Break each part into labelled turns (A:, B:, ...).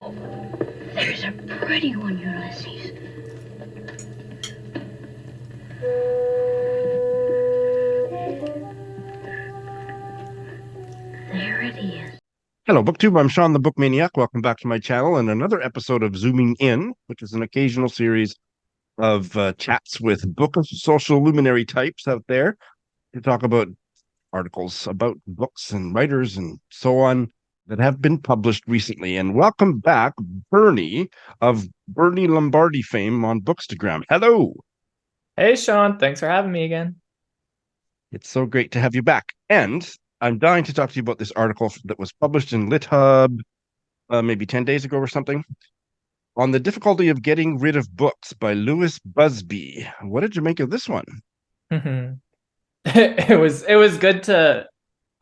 A: There's a pretty one, Ulysses. There it is.
B: Hello, BookTube. I'm Shawn the Book Maniac. Welcome back to my channel and another episode of Zooming In, which is an occasional series of chats with book of social luminary types out there to talk about articles about books and writers and so on that have been published recently. And welcome back, Bernie of Bernie Lombardi fame on Bookstagram. Hello.
C: Hey, Shawn, thanks for having me again.
B: It's so great to have you back. And I'm dying to talk to you about this article that was published in LitHub maybe 10 days ago or something on the difficulty of getting rid of books by Louis Buzbee. What did you make of this one?
C: It was good to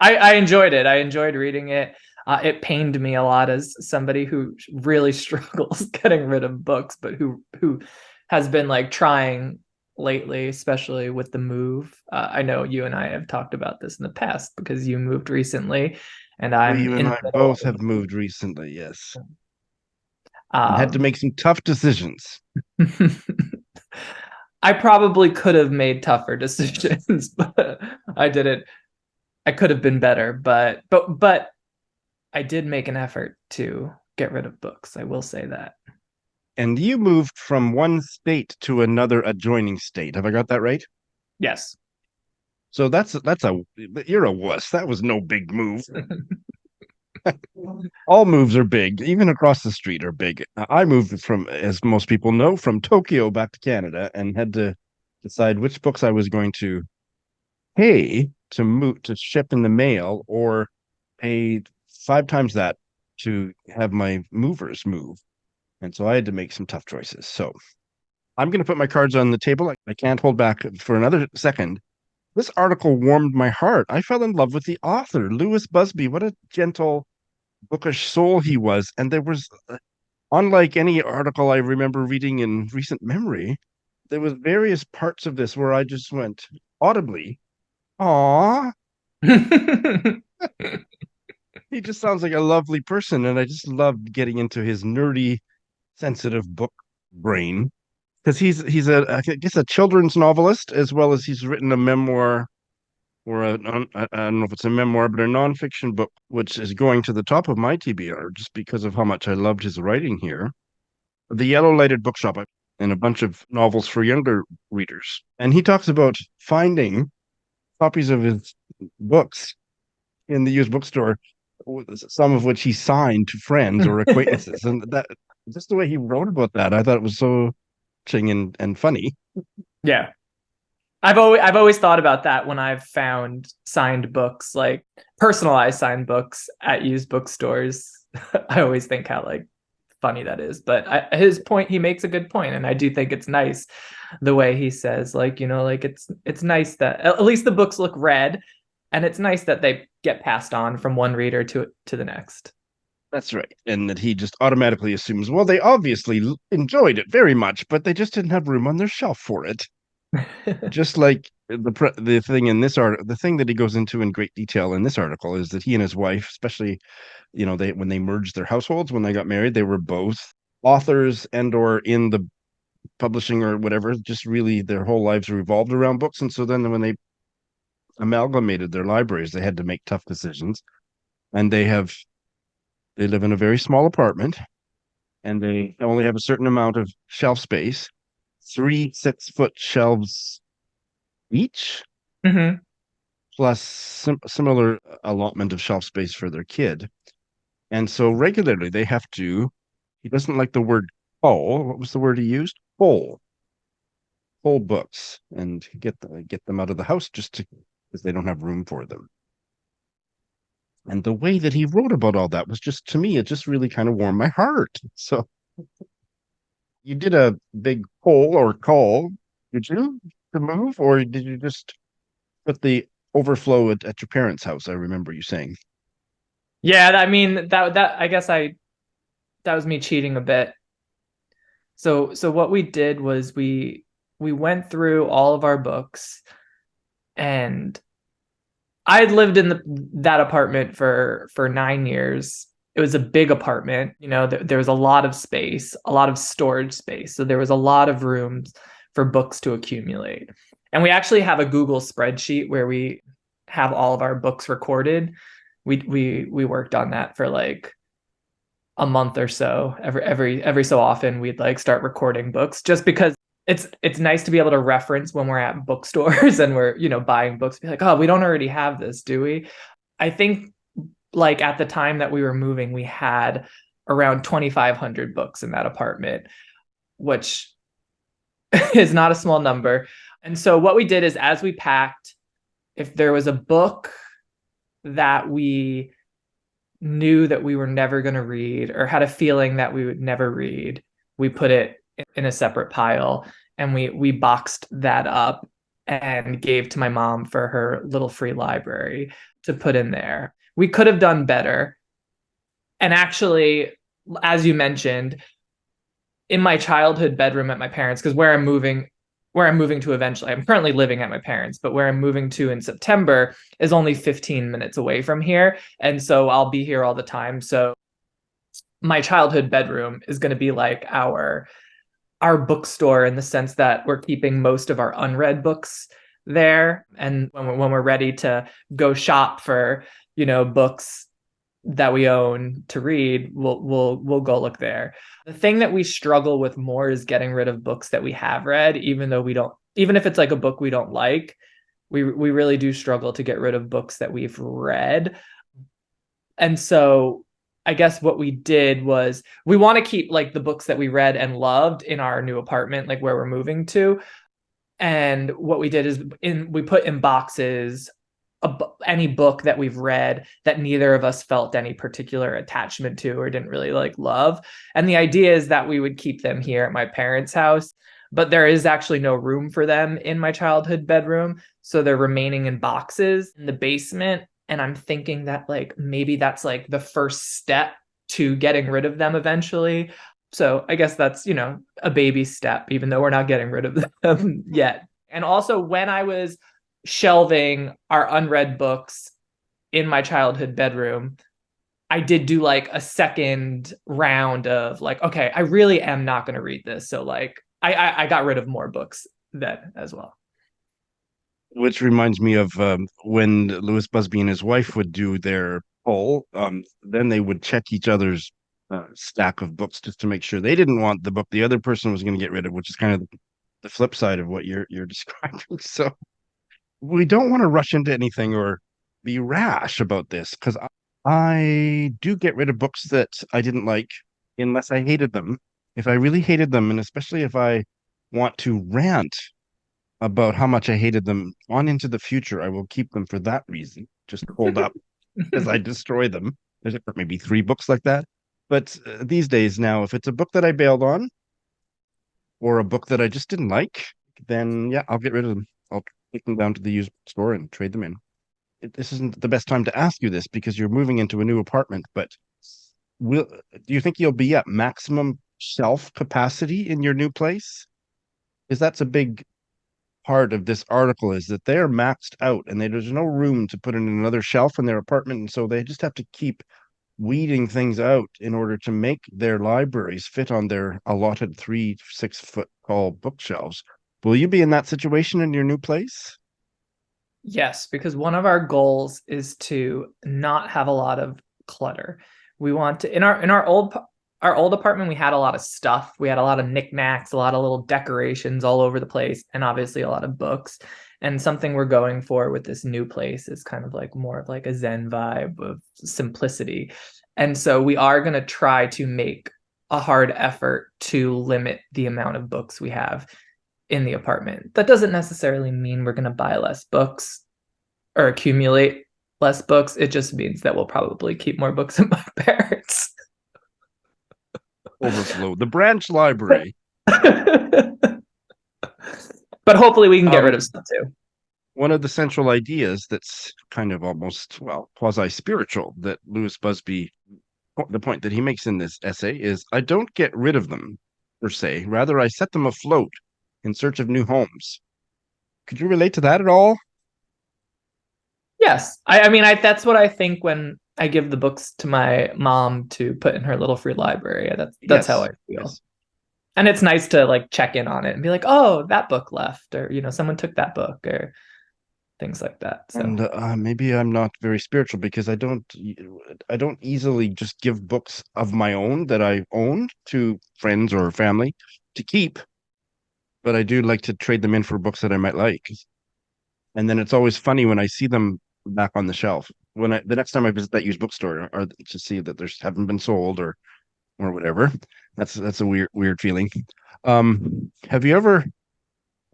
C: I enjoyed it. I enjoyed reading it. It pained me a lot as somebody who really struggles getting rid of books, but who has been like trying lately, especially with the move. I know you and I have talked about this in the past because you moved recently, and I'm
B: You
C: in
B: and
C: the
B: I
C: middle
B: both have moved recently, yes, and had to
C: of
B: make some tough decisions.
C: I probably could have made tougher decisions, but I didn't. I could have been better, but I did make an effort to get rid of books. I will say that.
B: And you moved from one state to another adjoining state. Have I got that right?
C: Yes.
B: So you're a wuss. That was no big move. All moves are big, even across the street are big. I moved from, as most people know, from Tokyo back to Canada and had to decide which books I was going to pay to ship in the mail or pay 5 times that to have my movers move. And so I had to make some tough choices. So I'm going to put my cards on the table. I can't hold back for another second. This article warmed my heart. I fell in love with the author, Louis Buzbee. What a gentle, bookish soul he was. And there was, unlike any article I remember reading in recent memory, there was various parts of this where I just went audibly, "Aw." He just sounds like a lovely person, and I just loved getting into his nerdy, sensitive book brain because he's I guess a children's novelist as well as he's written a memoir or I don't know if it's a memoir, but a nonfiction book, which is going to the top of my TBR just because of how much I loved his writing here. The Yellow Lighted Bookshop and a bunch of novels for younger readers, and he talks about finding copies of his books in the used bookstore, some of which he signed to friends or acquaintances. And that just the way he wrote about that, I thought it was so touching and funny.
C: Yeah. I've always thought about that when I've found signed books, like personalized signed books at used bookstores. I always think how like funny that is. But his point, he makes a good point, and I do think it's nice the way he says, like, like it's nice that at least the books look read, and it's nice that they get passed on from one reader to the next.
B: That's right. And that he just automatically assumes, well, they obviously enjoyed it very much, but they just didn't have room on their shelf for it. Just like the thing in this article, the thing that he goes into in great detail in this article is that he and his wife, especially, they when they merged their households when they got married, they were both authors and or in the publishing or whatever. Just really their whole lives revolved around books, and so then when they amalgamated their libraries, they had to make tough decisions, and they live in a very small apartment, and they only have a certain amount of shelf space, 3 6-foot shelves each,
C: Hmm.
B: plus similar allotment of shelf space for their kid. And so regularly they have to, he doesn't like the word cull. What was the word he used? Cull books and get them out of the house just to because they don't have room for them. And the way that he wrote about all that was just, to me, it just really kind of warmed my heart. So you did a big pull or call, did you, to move, or did you just put the overflow at your parents' house? I remember you saying.
C: Yeah, I mean that I guess I that was me cheating a bit. So what we did was we went through all of our books, and I had lived in that apartment for 9 years, it was a big apartment. There was a lot of space, a lot of storage space. So there was a lot of rooms for books to accumulate. And we actually have a Google spreadsheet where we have all of our books recorded. We worked on that for like a month or so. Every so often we'd like start recording books, just because it's nice to be able to reference when we're at bookstores and we're, buying books, be like, oh, we don't already have this, do we? I think like at the time that we were moving, we had around 2,500 books in that apartment, which is not a small number. And so what we did is, as we packed, if there was a book that we knew that we were never going to read or had a feeling that we would never read, we put it in a separate pile, and we boxed that up and gave to my mom for her little free library to put in there. We could have done better. And actually, as you mentioned, in my childhood bedroom at my parents', because where I'm moving to eventually, I'm currently living at my parents', but where I'm moving to in September is only 15 minutes away from here. And so I'll be here all the time. So my childhood bedroom is going to be like our bookstore, in the sense that we're keeping most of our unread books there. And when we're ready to go shop for, books that we own to read, we'll go look there. The thing that we struggle with more is getting rid of books that we have read, even if it's like a book we don't like, we really do struggle to get rid of books that we've read. And so I guess what we did was, we want to keep like the books that we read and loved in our new apartment, like where we're moving to. And what we did is we put in boxes any book that we've read that neither of us felt any particular attachment to or didn't really like love. And the idea is that we would keep them here at my parents' house, but there is actually no room for them in my childhood bedroom. So they're remaining in boxes in the basement. And I'm thinking that like maybe that's like the first step to getting rid of them eventually. So I guess that's, a baby step, even though we're not getting rid of them yet. And also, when I was shelving our unread books in my childhood bedroom, I did do like a second round of like, okay, I really am not going to read this. So like I got rid of more books then as well.
B: Which reminds me of when Louis Busby and his wife would do their poll. Then they would check each other's stack of books just to make sure they didn't want the book the other person was going to get rid of, which is kind of the flip side of what you're describing. So we don't want to rush into anything or be rash about this, because I do get rid of books that I didn't like unless I hated them. If I really hated them, and especially if I want to rant about how much I hated them on into the future, I will keep them for that reason, just hold up as I destroy them. There's maybe 3 books like that. But these days now, if it's a book that I bailed on or a book that I just didn't like, then yeah, I'll get rid of them. I'll take them down to the used store and trade them in. This isn't the best time to ask you this because you're moving into a new apartment, but do you think you'll be at maximum shelf capacity in your new place? Because that's a big part of this article, is that they're maxed out and there's no room to put in another shelf in their apartment. And so they just have to keep weeding things out in order to make their libraries fit on their allotted 3-6 foot tall bookshelves. Will you be in that situation in your new place?
C: Yes, because one of our goals is to not have a lot of clutter. We want to, in our old apartment, we had a lot of stuff. We had a lot of knickknacks, a lot of little decorations all over the place, and obviously a lot of books. And something we're going for with this new place is kind of like more of like a Zen vibe of simplicity. And so we are going to try to make a hard effort to limit the amount of books we have in the apartment. That doesn't necessarily mean we're going to buy less books or accumulate less books. It just means that we'll probably keep more books in my parents.
B: Overflow the branch library.
C: But hopefully we can get rid of some too.
B: One of the central ideas that's kind of almost, well, quasi-spiritual that Louis Busby, the point that he makes in this essay is, I don't get rid of them, per se. Rather, I set them afloat in search of new homes. Could you relate to that at all?
C: Yes. I mean, that's what I think when I give the books to my mom to put in her little free library. That's how
B: Yes.
C: I feel.
B: Yes.
C: And it's nice to like check in on it and be like, oh, that book left, or someone took that book, or things like that. So
B: And maybe I'm not very spiritual because I don't easily just give books of my own that I own to friends or family to keep, but I do like to trade them in for books that I might like. And then it's always funny when I see them back on the shelf. When the next time I visit that used bookstore or to see that there's haven't been sold or whatever. That's a weird feeling. Have you ever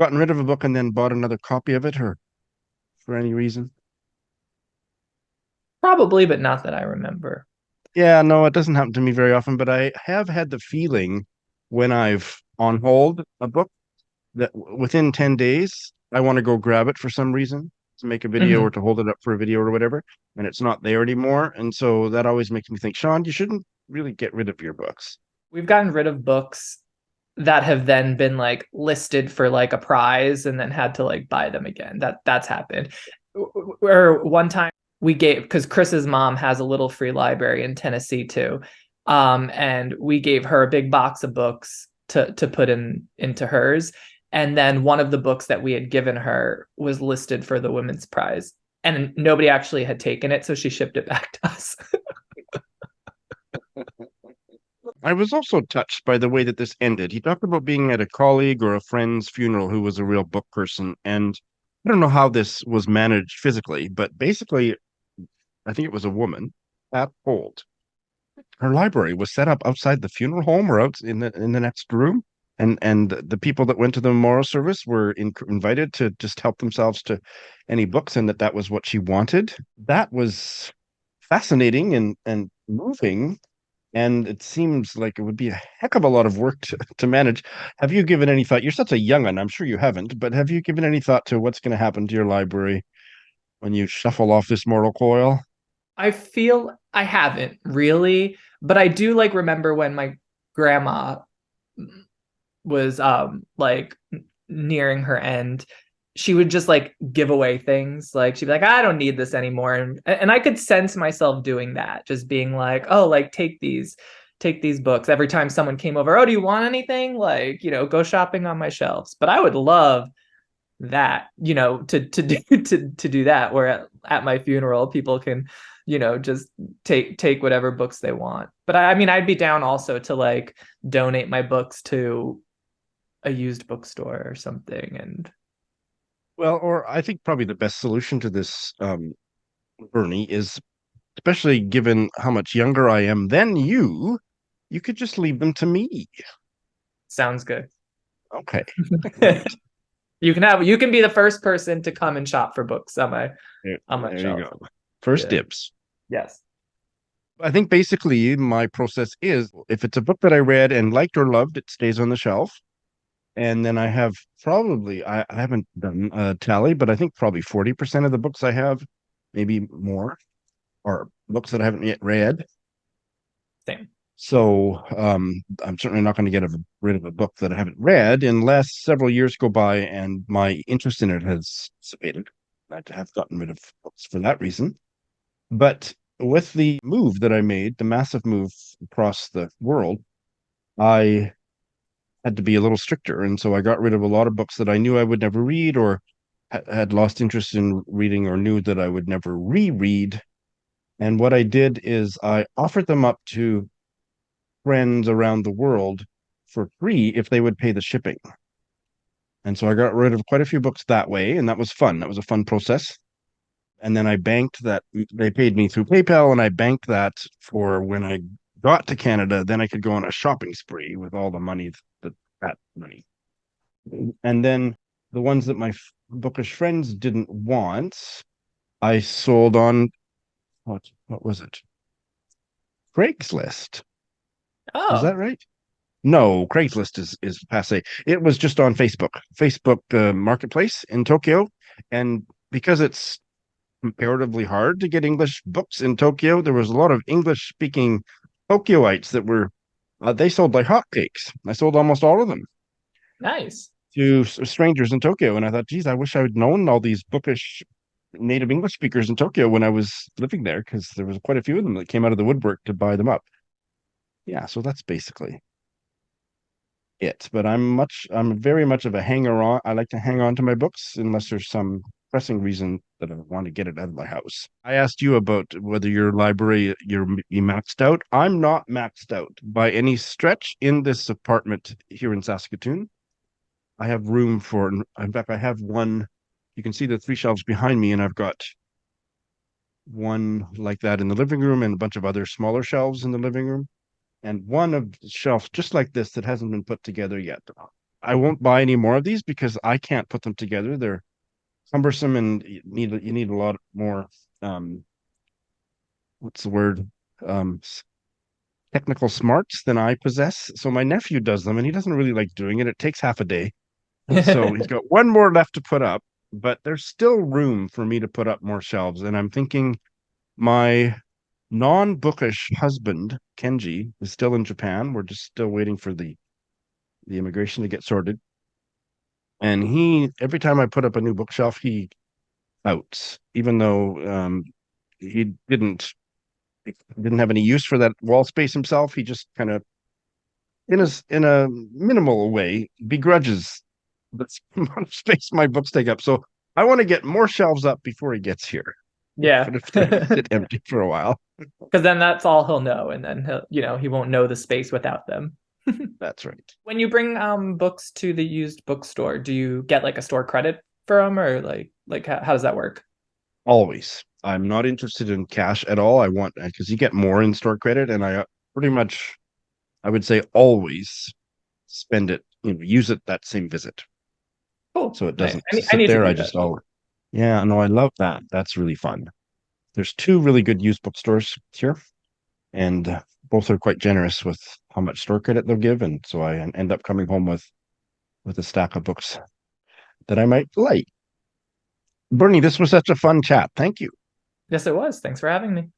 B: gotten rid of a book and then bought another copy of it or for any reason?
C: probably, but not that I remember.
B: Yeah, no, it doesn't happen to me very often, but I have had the feeling when I've on hold a book that within 10 days, I want to go grab it for some reason to make a video or
C: Mhm.
B: to hold it up for a video or whatever, and it's not there anymore. And so that always makes me think, Shawn, you shouldn't really get rid of your books.
C: We've gotten rid of books that have then been like listed for like a prize and then had to like buy them again. That's happened. Or one time we gave, because Chris's mom has a little free library in Tennessee too. And we gave her a big box of books to put into hers. And then one of the books that we had given her was listed for the women's prize. And nobody actually had taken it, so she shipped it back to us.
B: I was also touched by the way that this ended. He talked about being at a colleague or a friend's funeral who was a real book person. And I don't know how this was managed physically, but basically, I think it was a woman at Holt. Her library was set up outside the funeral home or out in the next room. And the people that went to the memorial service were invited to just help themselves to any books, and that was what she wanted. That was fascinating and moving. And it seems like it would be a heck of a lot of work to manage. Have you given any thought? You're such a young one, I'm sure you haven't, but have you given any thought to what's going to happen to your library when you shuffle off this mortal coil?
C: I feel I haven't really, but I do like remember when my grandma was like nearing her end, she would just like give away things. Like she'd be like, I don't need this anymore. And I could sense myself doing that, just being like, oh, like take these books. Every time someone came over, oh, do you want anything? Like, go shopping on my shelves. But I would love that, to do to do that, where at my funeral people can, just take whatever books they want. But I mean, I'd be down also to like donate my books to a used bookstore or something. And
B: Well, or I think probably the best solution to this, Bernie, is especially given how much younger I am than you could just leave them to me.
C: sounds good.
B: Okay, great.
C: You can be the first person to come and shop for books on my
B: There you
C: shelf.
B: go. First
C: Yeah.
B: dibs.
C: Yes.
B: I think basically my process is if it's a book that I read and liked or loved, it stays on the shelf. And then I have probably, I haven't done a tally, but I think probably 40% of the books I have, maybe more, are books that I haven't yet read.
C: Same.
B: So I'm certainly not going to get rid of a book that I haven't read unless several years go by and my interest in it has dissipated. I have gotten rid of books for that reason. But with the move that I made, the massive move across the world, I had to be a little stricter. And so I got rid of a lot of books that I knew I would never read or had lost interest in reading or knew that I would never reread. And what I did is I offered them up to friends around the world for free if they would pay the shipping. And so I got rid of quite a few books that way, and that was fun. That was a fun process. And then I banked that they paid me through PayPal, and I banked that for when I got to Canada, then I could go on a shopping spree with all the money that money. And then the ones that my bookish friends didn't want, I sold on what was it? Craigslist. Is
C: Oh,
B: that right? No, Craigslist is passe. It was just on Facebook Marketplace in Tokyo, and because it's comparatively hard to get English books in Tokyo, there was a lot of English speaking Tokyoites that were they sold like hotcakes. I sold almost all of them
C: nice.
B: to strangers in Tokyo, and I thought, geez, I wish I had known all these bookish native English speakers in Tokyo when I was living there, because there was quite a few of them that came out of the woodwork to buy them up. Yeah, so that's basically it. But I'm very much of a hanger on. I like to hang on to my books unless there's some pressing reason that I want to get it out of my house. I asked you about whether your library you maxed out. I'm not maxed out by any stretch in this apartment here in Saskatoon. I have room for, in fact, I have one. You can see the 3 shelves behind me, and I've got one like that in the living room and a bunch of other smaller shelves in the living room, and one of the shelves just like this that hasn't been put together yet. I won't buy any more of these because I can't put them together. They're cumbersome and you need a lot more what's the word? Um Technical smarts than I possess. So my nephew does them and he doesn't really like doing it. It takes half a day. So he's got one more left to put up, but there's still room for me to put up more shelves. And I'm thinking my non-bookish husband, Kenji, is still in Japan. We're just still waiting for the immigration to get sorted. And he, every time I put up a new bookshelf, he outs, even though he didn't have any use for that wall space himself. He just kind of, in a minimal way, begrudges the amount of space my books take up. So I want to get more shelves up before he gets here.
C: Yeah.
B: But if they sit empty for a while.
C: Because then that's all he'll know, and then he won't know the space without them.
B: That's right.
C: When you bring books to the used bookstore, do you get like a store credit for them, or like how does that work?
B: Always. I'm not interested in cash at all. I want, because you get more in store credit, and I pretty much, I would say always spend it, use it that same visit.
C: Cool.
B: So it
C: Nice.
B: doesn't
C: I
B: sit
C: need to
B: there.
C: do
B: I
C: that.
B: just, yeah, no, I love that. That's really fun. There's 2 really good used bookstores here, and both are quite generous with how much store credit they'll give. And so I end up coming home with a stack of books that I might like. Bernie, this was such a fun chat. Thank you.
C: Yes, it was. Thanks for having me.